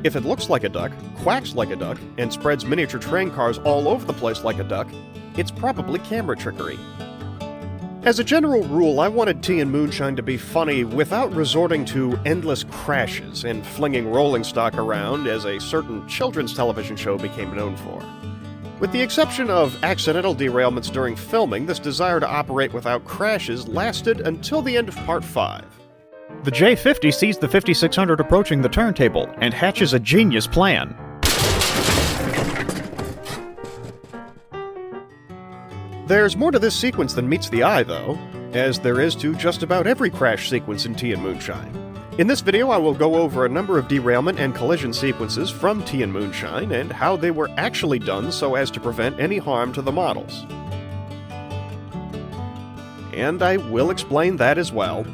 If it looks like a duck, quacks like a duck, and spreads miniature train cars all over the place like a duck, it's probably camera trickery. As a general rule, I wanted Tea and Moonshine to be funny without resorting to endless crashes and flinging rolling stock around as a certain children's television show became known for. With the exception of accidental derailments during filming, this desire to operate without crashes lasted until the end of Part 5. The J50 sees the 5600 approaching the turntable and hatches a genius plan. There's more to this sequence than meets the eye, though, as there is to just about every crash sequence in Tea and Moonshine. In this video, I will go over a number of derailment and collision sequences from Tea and Moonshine and how they were actually done so as to prevent any harm to the models. And I will explain that as well.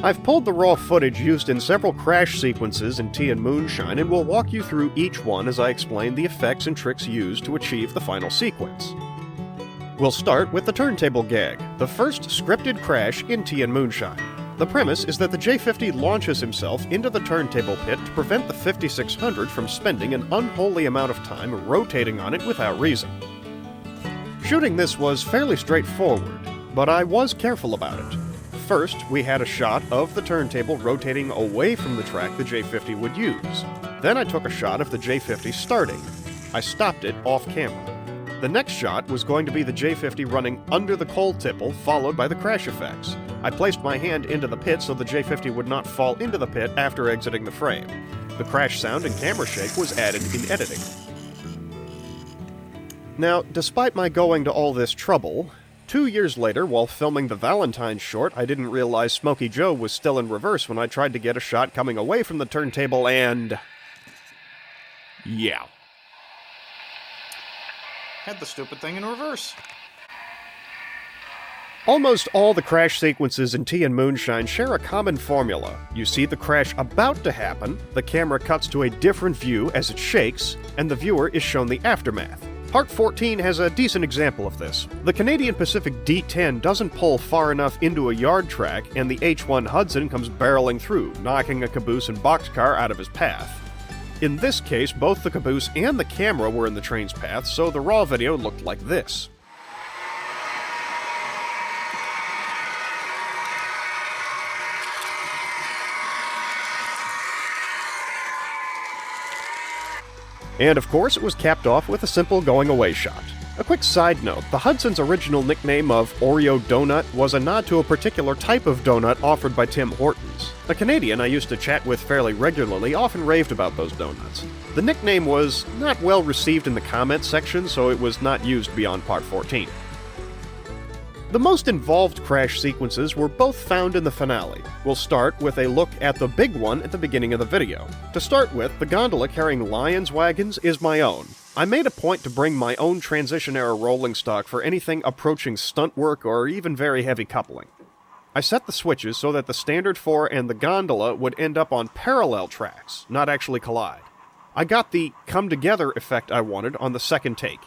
I've pulled the raw footage used in several crash sequences in Tea and Moonshine and will walk you through each one as I explain the effects and tricks used to achieve the final sequence. We'll start with the turntable gag, the first scripted crash in Tea and Moonshine. The premise is that the J50 launches himself into the turntable pit to prevent the 5600 from spending an unholy amount of time rotating on it without reason. Shooting this was fairly straightforward, but I was careful about it. First, we had a shot of the turntable rotating away from the track the J50 would use. Then I took a shot of the J50 starting. I stopped it off camera. The next shot was going to be the J50 running under the coal tipple, followed by the crash effects. I placed my hand into the pit so the J50 would not fall into the pit after exiting the frame. The crash sound and camera shake was added in editing. Now, despite my going to all this trouble, 2 years later, while filming the Valentine's short, I didn't realize Smokey Joe was still in reverse when I tried to get a shot coming away from the turntable and... yeah. Had the stupid thing in reverse. Almost all the crash sequences in Tea and Moonshine share a common formula. You see the crash about to happen, the camera cuts to a different view as it shakes, and the viewer is shown the aftermath. Part 14 has a decent example of this. The Canadian Pacific D10 doesn't pull far enough into a yard track, and the H1 Hudson comes barreling through, knocking a caboose and boxcar out of his path. In this case, both the caboose and the camera were in the train's path, so the raw video looked like this. And of course, it was capped off with a simple going-away shot. A quick side note, the Hudson's original nickname of Oreo Donut was a nod to a particular type of donut offered by Tim Hortons. A Canadian I used to chat with fairly regularly often raved about those donuts. The nickname was not well received in the comments section, so it was not used beyond Part 14. The most involved crash sequences were both found in the finale. We'll start with a look at the big one at the beginning of the video. To start with, the gondola carrying Lyon's wagons is my own. I made a point to bring my own transition-era rolling stock for anything approaching stunt work or even very heavy coupling. I set the switches so that the Standard 4 and the gondola would end up on parallel tracks, not actually collide. I got the come-together effect I wanted on the second take.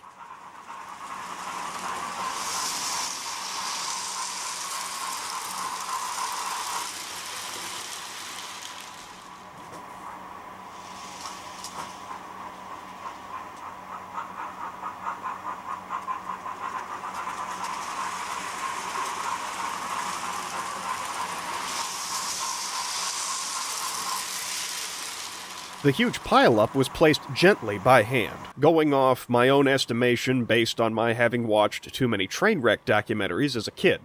The huge pileup was placed gently by hand, going off my own estimation based on my having watched too many train wreck documentaries as a kid.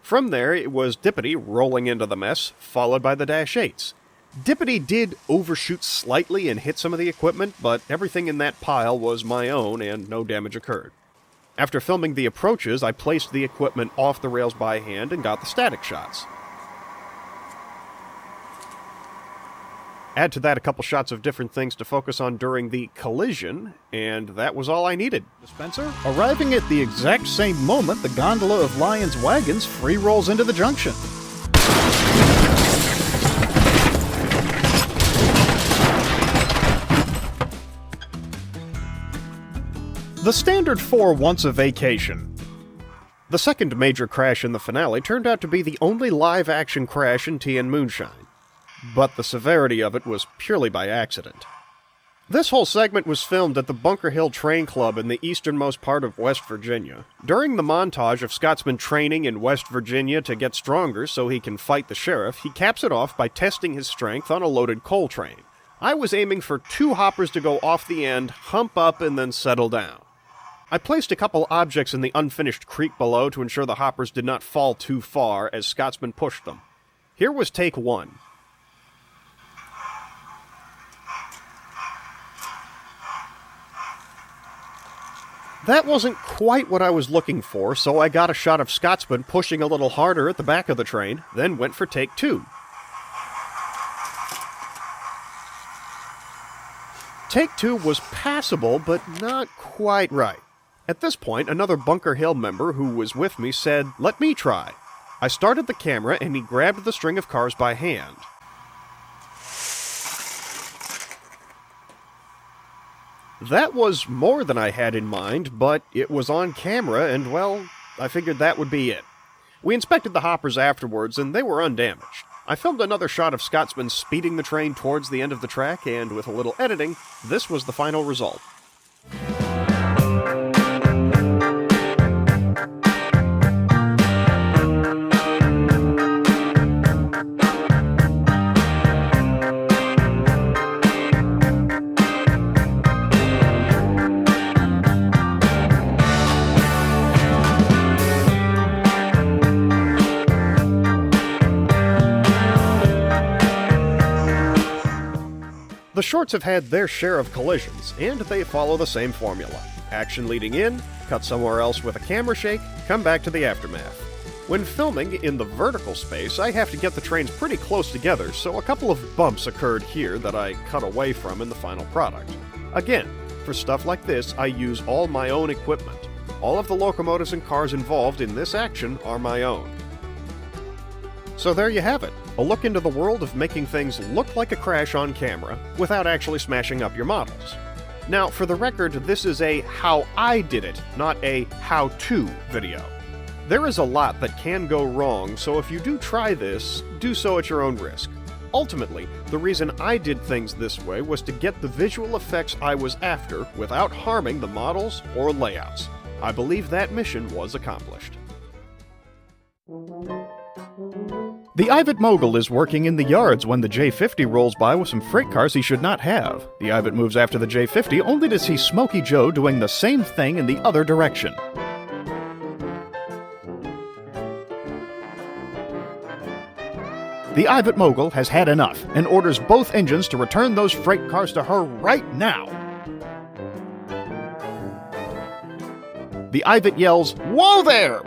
From there, it was Dippity rolling into the mess, followed by the Dash 8s. Dippity did overshoot slightly and hit some of the equipment, but everything in that pile was my own and no damage occurred. After filming the approaches, I placed the equipment off the rails by hand and got the static shots. Add to that a couple shots of different things to focus on during the collision, and that was all I needed. Dispenser? Arriving at the exact same moment, the gondola of Lyon's wagons free rolls into the junction. The Standard 4 wants a vacation. The second major crash in the finale turned out to be the only live-action crash in Tea and Moonshine, but the severity of it was purely by accident. This whole segment was filmed at the Bunker Hill Train Club in the easternmost part of West Virginia. During the montage of Scott's been training in West Virginia to get stronger so he can fight the sheriff, he caps it off by testing his strength on a loaded coal train. I was aiming for 2 hoppers to go off the end, hump up, and then settle down. I placed a couple objects in the unfinished creek below to ensure the hoppers did not fall too far as Scotsman pushed them. Here was take 1. That wasn't quite what I was looking for, so I got a shot of Scotsman pushing a little harder at the back of the train, then went for take 2. Take 2 was passable, but not quite right. At this point, another Bunker Hill member who was with me said, "Let me try." I started the camera and he grabbed the string of cars by hand. That was more than I had in mind, but it was on camera and, well, I figured that would be it. We inspected the hoppers afterwards and they were undamaged. I filmed another shot of Scotsman speeding the train towards the end of the track, and with a little editing, this was the final result. The shorts have had their share of collisions, and they follow the same formula. Action leading in, cut somewhere else with a camera shake, come back to the aftermath. When filming in the vertical space, I have to get the trains pretty close together, so a couple of bumps occurred here that I cut away from in the final product. Again, for stuff like this, I use all my own equipment. All of the locomotives and cars involved in this action are my own. So there you have it, a look into the world of making things look like a crash on camera without actually smashing up your models. Now, for the record, this is a how I did it, not a how-to video. There is a lot that can go wrong, so if you do try this, do so at your own risk. Ultimately, the reason I did things this way was to get the visual effects I was after without harming the models or layouts. I believe that mission was accomplished. The Ivet mogul is working in the yards when the J50 rolls by with some freight cars he should not have. The Ivet moves after the J50 only to see Smokey Joe doing the same thing in the other direction. The Ivet mogul has had enough and orders both engines to return those freight cars to her right now. The Ivet yells, "Whoa there!"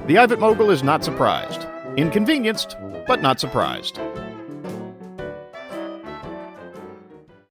The Ivet mogul is not surprised. Inconvenienced, but not surprised.